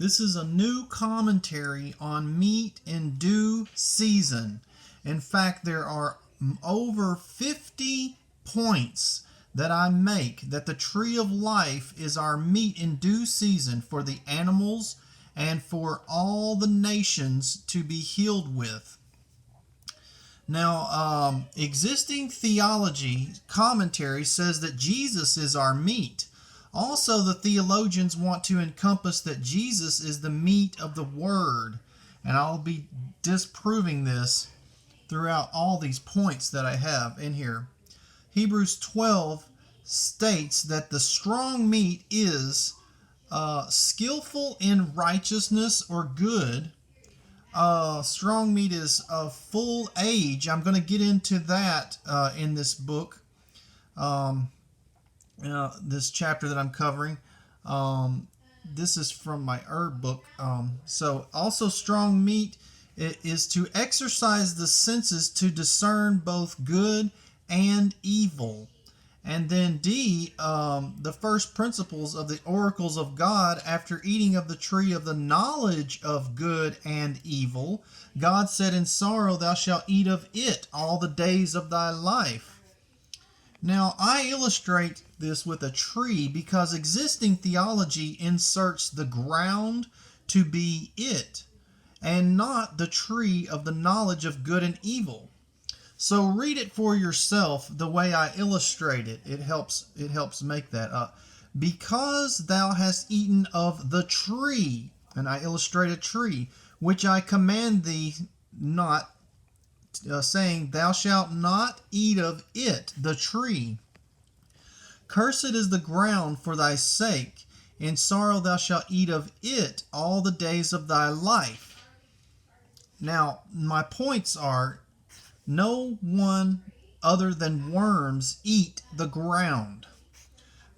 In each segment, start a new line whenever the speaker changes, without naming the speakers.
This is a new commentary on meat in due season. In fact, there are over 50 points that I make that the tree of life is our meat in due season for the animals and for all the nations to be healed with. Now, existing theology commentary says that Jesus is our meat. Also, the theologians want to encompass that Jesus is the meat of the Word. And I'll be disproving this throughout all these points that I have in here. Hebrews 12 states that the strong meat is skillful in righteousness or good. Strong meat is of full age. I'm going to get into that in this book, this chapter that I'm covering. This is from my herb book. So also strong meat is to exercise the senses to discern both good and evil. And then D, the first principles of the oracles of God after eating of the tree of the knowledge of good and evil. God said, in sorrow thou shalt eat of it all the days of thy life. Now, I illustrate this with a tree because existing theology inserts the ground to be it, and not the tree of the knowledge of good and evil. So read it for yourself the way I illustrate it. It helps make that up. Because thou hast eaten of the tree, and I illustrate a tree, which I command thee not, saying, thou shalt not eat of it, the tree. Cursed is the ground for thy sake. In sorrow thou shalt eat of it all the days of thy life. Now, my points are, no one other than worms eat the ground.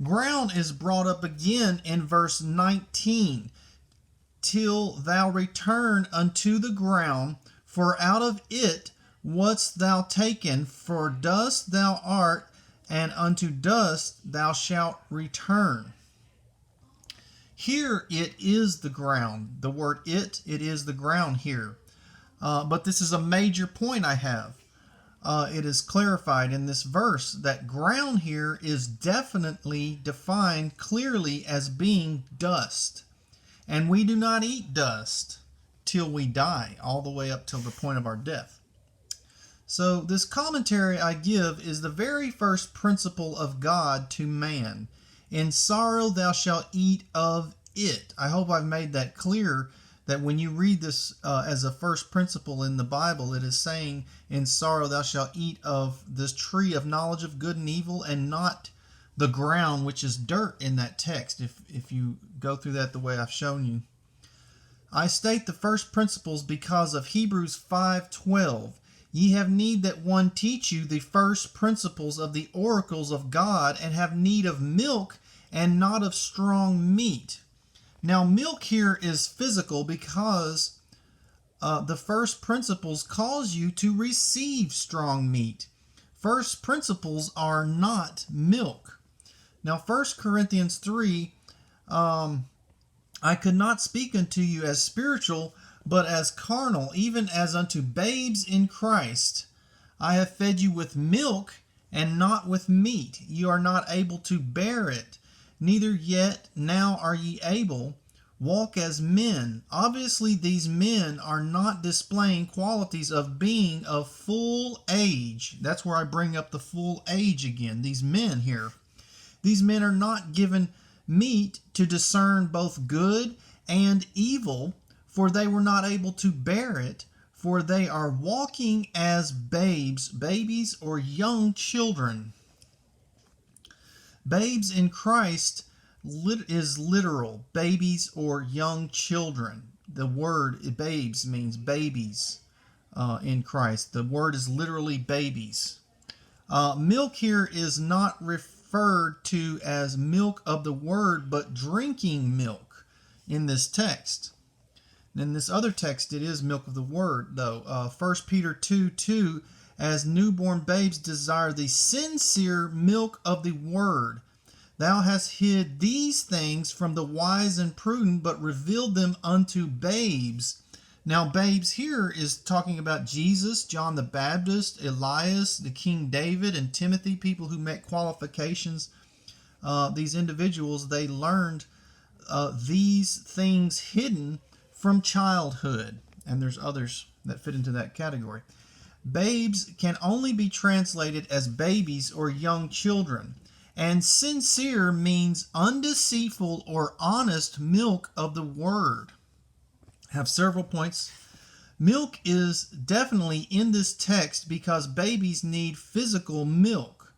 Ground is brought up again in verse 19. Till thou return unto the ground, for out of it wast thou taken, for dust thou art, and unto dust thou shalt return. Here it is the ground. The word it is the ground here. But this is a major point I have. It is clarified in this verse that ground here is definitely defined clearly as being dust. And we do not eat dust till we die, all the way up till the point of our death. So this commentary I give is the very first principle of God to man. In sorrow thou shalt eat of it. I hope I've made that clear, that when you read this as a first principle in the Bible, it is saying, in sorrow thou shalt eat of this tree of knowledge of good and evil, and not the ground, which is dirt in that text, if you go through that the way I've shown you. I state the first principles because of Hebrews 5:12. Ye have need that one teach you the first principles of the oracles of God, and have need of milk and not of strong meat. Now, milk here is physical because the first principles cause you to receive strong meat. First principles are not milk. Now, 1 Corinthians 3, I could not speak unto you as spiritual, but as carnal, even as unto babes in Christ. I have fed you with milk and not with meat. You are not able to bear it. Neither yet now are ye able. Walk as men. Obviously, these men are not displaying qualities of being of full age. That's where I bring up the full age again. These men here. These men are not given meat to discern both good and evil, for they were not able to bear it, for they are walking as babies or young children. Babes in Christ is literal, babies or young children. The word babes means babies in Christ. The word is literally babies. Milk here is not referred to as milk of the word, but drinking milk in this text. In this other text, it is milk of the word, though. 1 Peter 2:2, as newborn babes desire the sincere milk of the word, Thou hast hid these things from the wise and prudent, but revealed them unto babes. Now, babes here is talking about Jesus, John the Baptist, Elias, the King David, and Timothy, people who met qualifications. These individuals, they learned these things hidden from childhood. And there's others that fit into that category. Babes can only be translated as babies or young children. And sincere means undeceitful or honest milk of the word. Have several points. Milk is definitely in this text because babies need physical milk.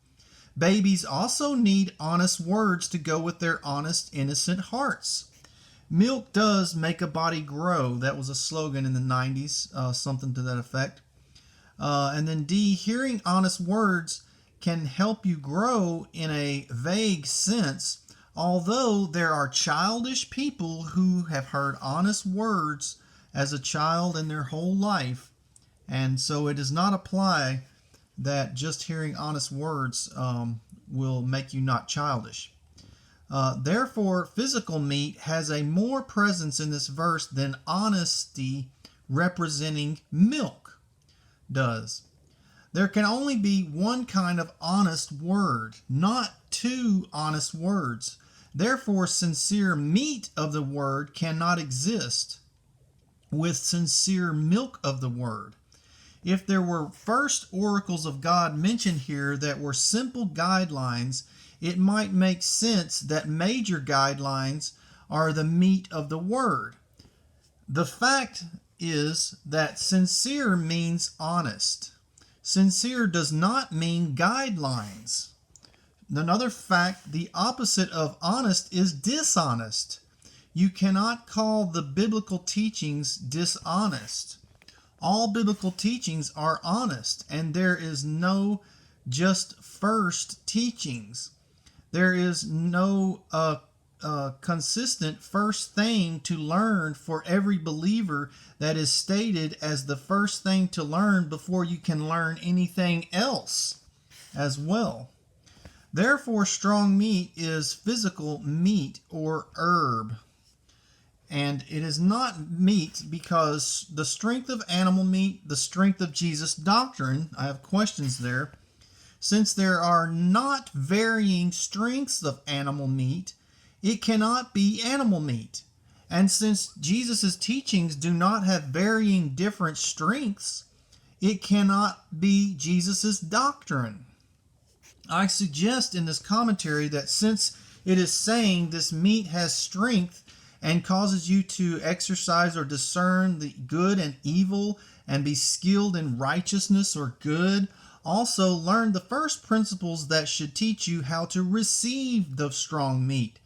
Babies also need honest words to go with their honest, innocent hearts. Milk does make a body grow. That was a slogan in the 90s, something to that effect. And then D, hearing honest words can help you grow in a vague sense, although there are childish people who have heard honest words as a child in their whole life, and so it does not apply that just hearing honest words will make you not childish. Therefore, physical meat has a more presence in this verse than honesty representing milk does. There can only be one kind of honest word, not two honest words. Therefore, sincere meat of the word cannot exist with sincere milk of the word. If there were first oracles of God mentioned here that were simple guidelines, it might make sense that major guidelines are the meat of the word. The fact is that sincere means honest. Sincere does not mean guidelines. Another fact, the opposite of honest is dishonest. You cannot call the biblical teachings dishonest. All biblical teachings are honest, and there is no just first teachings. There is no consistent first thing to learn for every believer that is stated as the first thing to learn before you can learn anything else as well. Therefore, strong meat is physical meat or herb. And it is not meat because the strength of animal meat, the strength of Jesus' doctrine, I have questions there. Since there are not varying strengths of animal meat, it cannot be animal meat. And since Jesus' teachings do not have varying different strengths, it cannot be Jesus' doctrine. I suggest in this commentary that since it is saying this meat has strength and causes you to exercise or discern the good and evil and be skilled in righteousness or good, also learn the first principles that should teach you how to receive the strong meat.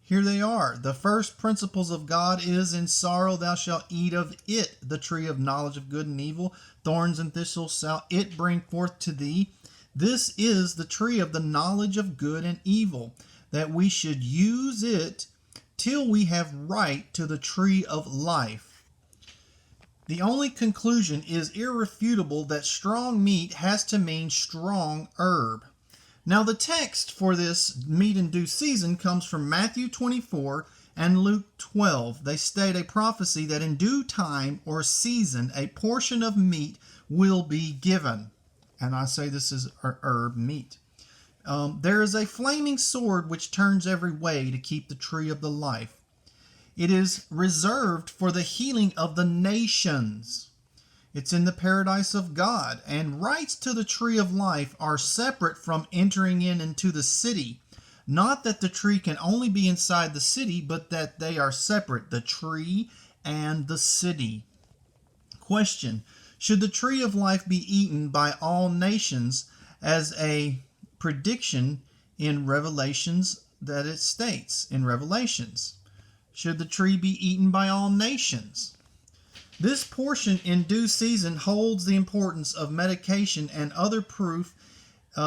Here they are. The first principles of God is, in sorrow thou shalt eat of it, the tree of knowledge of good and evil. Thorns and thistles shall it bring forth to thee. This is the tree of the knowledge of good and evil, that we should use it till we have right to the tree of life. The only conclusion is irrefutable that strong meat has to mean strong herb. Now the text for this meat in due season comes from Matthew 24 and Luke 12. They state a prophecy that in due time or season a portion of meat will be given. And I say this is herb meat. There is a flaming sword which turns every way to keep the tree of the life. It is reserved for the healing of the nations. It's in the paradise of God, and rights to the tree of life are separate from entering into the city. Not that the tree can only be inside the city, but that they are separate, the tree and the city. Question: should the tree of life be eaten by all nations as a prediction in Revelations that it states in Revelations? Should the tree be eaten by all nations? This portion in due season holds the importance of medication, and other proof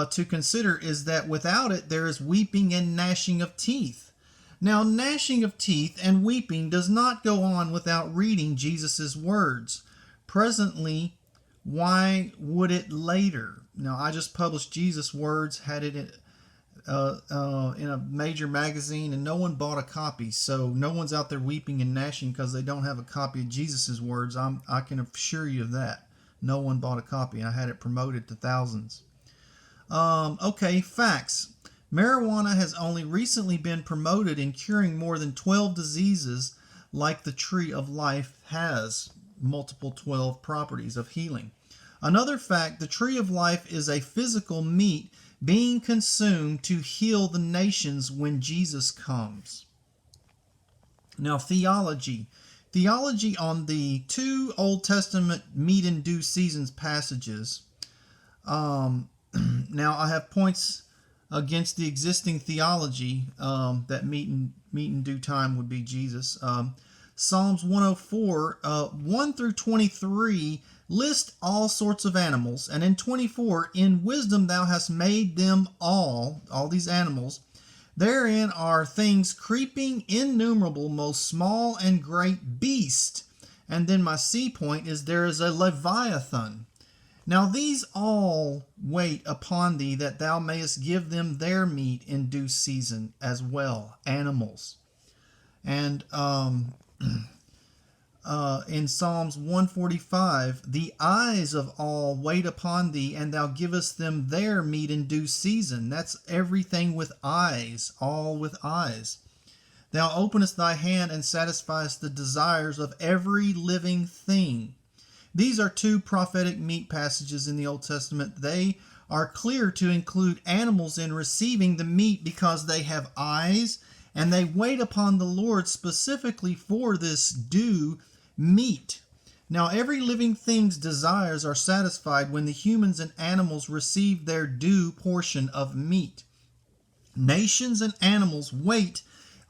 to consider is that without it there is weeping and gnashing of teeth. Now, gnashing of teeth and weeping does not go on without reading Jesus' words. Presently, why would it later? Now, I just published Jesus' words, had it in a major magazine, and no one bought a copy. So no one's out there weeping and gnashing because they don't have a copy of Jesus's words. I can assure you of that. No one bought a copy, and I had it promoted to thousands. Okay, facts. Marijuana has only recently been promoted in curing more than 12 diseases, like the tree of life has multiple 12 properties of healing. Another fact, the tree of life is a physical meat being consumed to heal the nations when Jesus comes. Now, theology. Theology on the two Old Testament meat in due seasons passages. Now, I have points against the existing theology that meat in due time would be Jesus. Psalms 104, 1 through 23 list all sorts of animals, and in 24, in wisdom thou hast made them all these animals. Therein are things creeping, innumerable, most small and great beast. And then my C point is there is a Leviathan. Now these all wait upon thee, that thou mayest give them their meat in due season as well, animals. And in Psalms 145, the eyes of all wait upon thee, and thou givest them their meat in due season. That's everything with eyes, all with eyes. Thou openest thy hand and satisfiest the desires of every living thing. These are two prophetic meat passages in the Old Testament. They are clear to include animals in receiving the meat because they have eyes and they wait upon the Lord specifically for this due meat. Now, every living thing's desires are satisfied when the humans and animals receive their due portion of meat. Nations and animals wait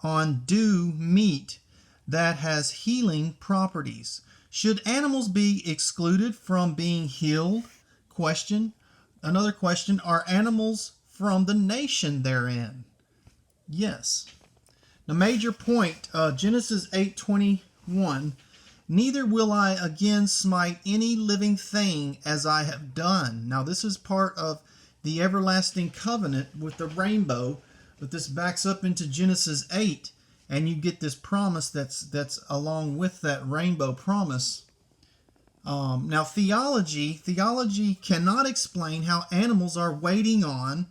on due meat that has healing properties. Should animals be excluded from being healed? Question. Another question, are animals from the nation therein? Yes. The major point, Genesis 8:21, neither will I again smite any living thing as I have done. Now this is part of the everlasting covenant with the rainbow, but this backs up into Genesis 8. And you get this promise that's along with that rainbow promise. Now, theology cannot explain how animals are waiting on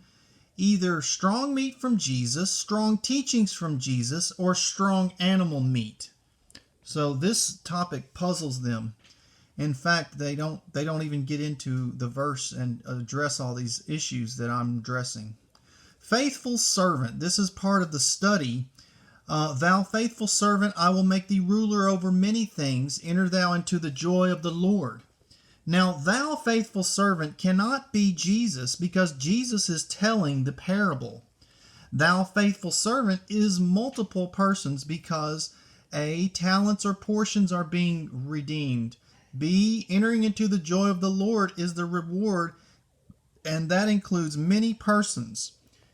either strong meat from Jesus, strong teachings from Jesus, or strong animal meat. So this topic puzzles them. In fact, they don't even get into the verse and address all these issues that I'm addressing. Faithful servant. This is part of the study. Thou faithful servant, I will make thee ruler over many things. Enter thou into the joy of the Lord. Now, thou faithful servant cannot be Jesus because Jesus is telling the parable. Thou faithful servant is multiple persons because A, talents or portions are being redeemed. B, entering into the joy of the Lord is the reward, and that includes many persons.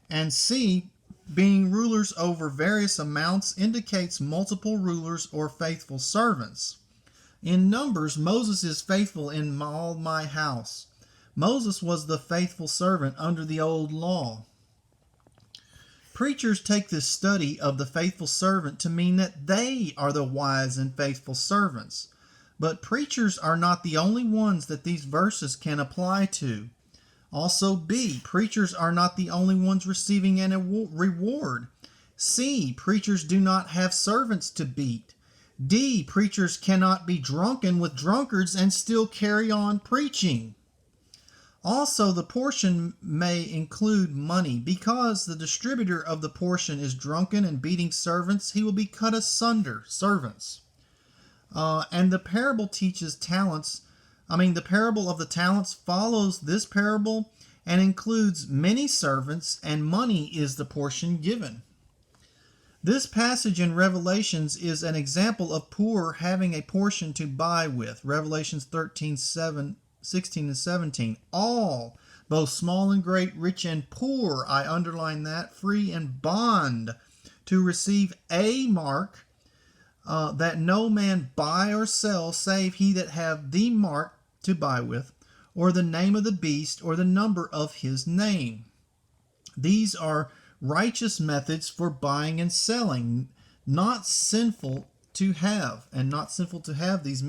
And C, being rulers over various amounts indicates multiple rulers or faithful servants. In Numbers, Moses is faithful in all my house. Moses was the faithful servant under the old law. Preachers take this study of the faithful servant to mean that they are the wise and faithful servants. But preachers are not the only ones that these verses can apply to. Also, B, preachers are not the only ones receiving a reward. C, preachers do not have servants to beat. D, preachers cannot be drunken with drunkards and still carry on preaching. Also, the portion may include money. Because the distributor of the portion is drunken and beating servants, he will be cut asunder, servants. And the parable teaches talents. The parable of the talents follows this parable and includes many servants, and money is the portion given. This passage in Revelations is an example of poor having a portion to buy with. Revelations 13:16 and 17. All, both small and great, rich and poor, I underline that, free and bond, to receive a mark, that no man buy or sell save he that have the mark to buy with, or the name of the beast, or the number of his name. These are righteous methods for buying and selling, not sinful to have, and not sinful to have these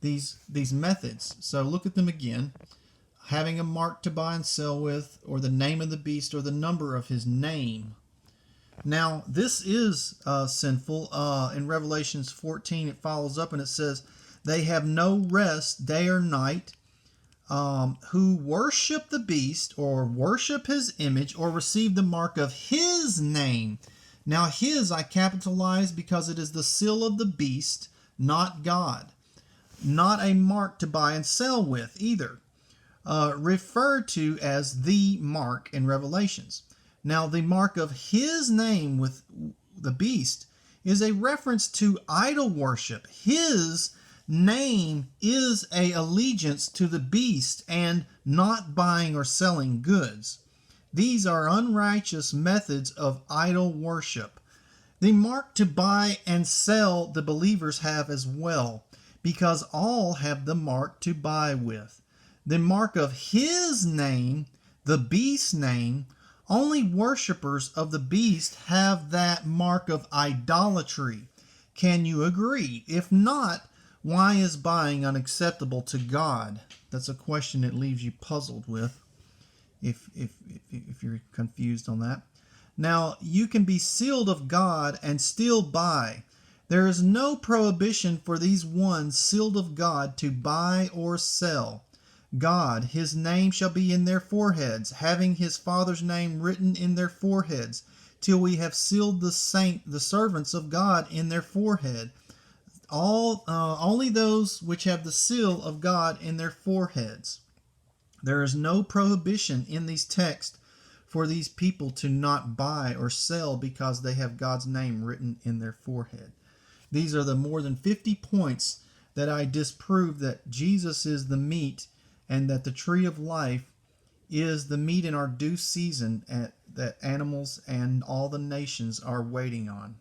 these methods. So look at them again. Having a mark to buy and sell with, or the name of the beast, or the number of his name. Now, this is sinful. In Revelations 14, it follows up and it says, they have no rest day or night, who worship the beast, or worship his image, or receive the mark of his name. Now, his I capitalize because it is the seal of the beast, not God. Not a mark to buy and sell with either. Referred to as the mark in Revelations. Now, the mark of his name with the beast is a reference to idol worship. His name is a allegiance to the beast and not buying or selling goods. These are unrighteous methods of idol worship. The mark to buy and sell the believers have as well, because all have the mark to buy with. The mark of his name, the beast's name, only worshipers of the beast have that mark of idolatry. Can you agree? If not, why is buying unacceptable to God? That's a question it leaves you puzzled with, if you're confused on that. Now, you can be sealed of God and still buy. There is no prohibition for these ones sealed of God to buy or sell. God, his name shall be in their foreheads, having his Father's name written in their foreheads, till we have sealed the servants of God in their forehead. Only those which have the seal of God in their foreheads. There is no prohibition in these texts for these people to not buy or sell because they have God's name written in their forehead. These are the more than 50 points that I disprove that Jesus is the meat, and that the tree of life is the meat in our due season that animals and all the nations are waiting on.